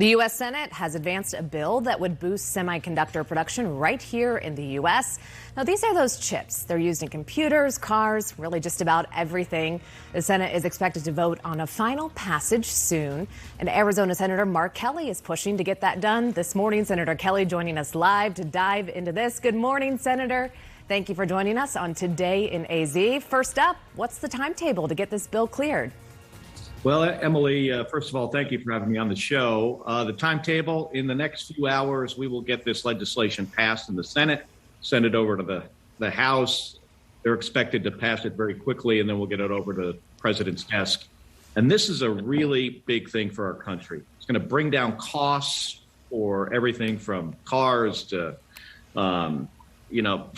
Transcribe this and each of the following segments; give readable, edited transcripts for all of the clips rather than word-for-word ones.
The U.S. Senate has advanced a bill that would boost semiconductor production right here in the U.S. Now, these are those chips. They're used in computers, cars, really just about everything. The Senate is expected to vote on a final passage soon. And Arizona Senator Mark Kelly is pushing to get that done. This morning, Senator Kelly joining us live to dive into this. Good morning, Senator. Thank you for joining us on Today in AZ. First up, what's the timetable to get this bill cleared? Well, Emily, first of all, thank you for having me on the show. The timetable, in the next few hours, we will get this legislation passed in the Senate, send it over to the House. They're expected to pass it very quickly, and then we'll get it over to the president's desk. And this is a really big thing for our country. It's going to bring down costs for everything from cars to,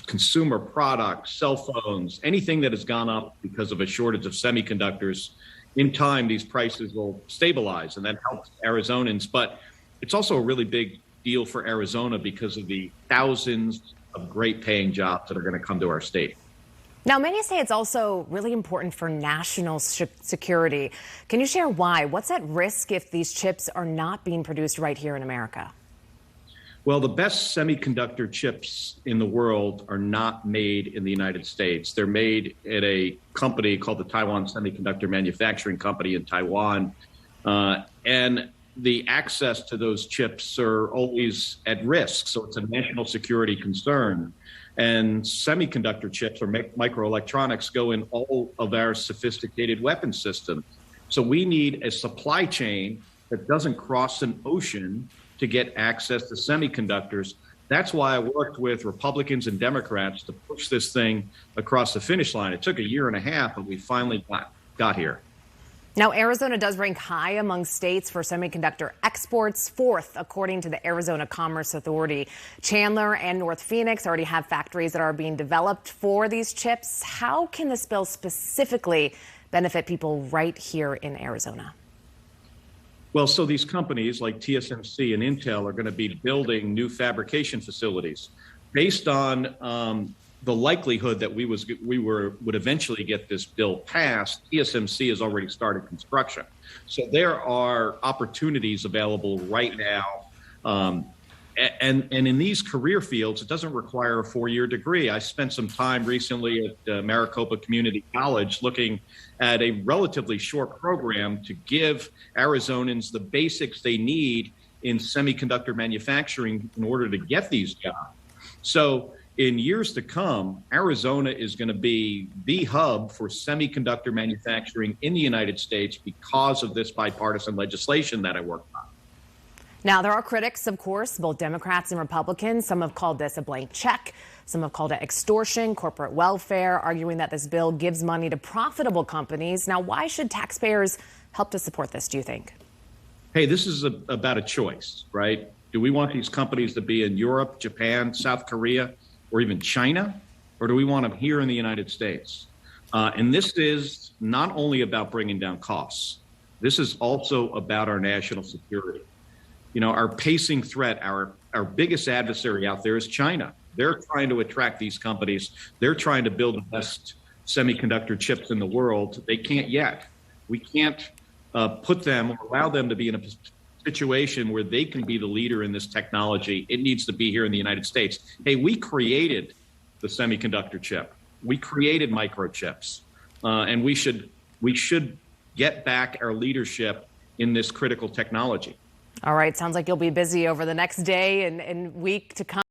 consumer products, cell phones, anything that has gone up because of a shortage of semiconductors. In time, these prices will stabilize, and that helps Arizonans. But it's also a really big deal for Arizona because of the thousands of great paying jobs that are going to come to our state. Now, many say it's also really important for national security. Can you share why? What's at risk if these chips are not being produced right here in America? Well, the best semiconductor chips in the world are not made in the United States. They're made at a company called the Taiwan Semiconductor Manufacturing Company in Taiwan. And the access to those chips are always at risk. So it's a national security concern. And semiconductor chips or microelectronics go in all of our sophisticated weapon systems. So we need a supply chain that doesn't cross an ocean to get access to semiconductors. That's why I worked with Republicans and Democrats to push this thing across the finish line. It took a year and a half, but we finally got here. Now, Arizona does rank high among states for semiconductor exports, fourth, according to the Arizona Commerce Authority. Chandler and North Phoenix already have factories that are being developed for these chips. How can this bill specifically benefit people right here in Arizona? Well, so these companies like TSMC and Intel are going to be building new fabrication facilities based on the likelihood that we would eventually get this bill passed. TSMC has already started construction. So there are opportunities available right now. And in these career fields, it doesn't require a four-year degree. I spent some time recently at Maricopa Community College looking at a relatively short program to give Arizonans the basics they need in semiconductor manufacturing in order to get these jobs. So in years to come, Arizona is going to be the hub for semiconductor manufacturing in the United States because of this bipartisan legislation that I worked on. Now, there are critics, of course, both Democrats and Republicans. Some have called this a blank check. Some have called it extortion, corporate welfare, arguing that this bill gives money to profitable companies. Now, why should taxpayers help to support this, do you think? Hey, this is about a choice, right? Do we want these companies to be in Europe, Japan, South Korea, or even China? Or do we want them here in the United States? And this is not only about bringing down costs. This is also about our national security. You know, our pacing threat, our biggest adversary out there is China. They're trying to attract these companies. They're trying to build the best semiconductor chips in the world. They can't yet. We can't put them or allow them to be in a situation where they can be the leader in this technology. It needs to be here in the United States. Hey, we created the semiconductor chip. We created microchips. And we should get back our leadership in this critical technology. All right. Sounds like you'll be busy over the next day and week to come.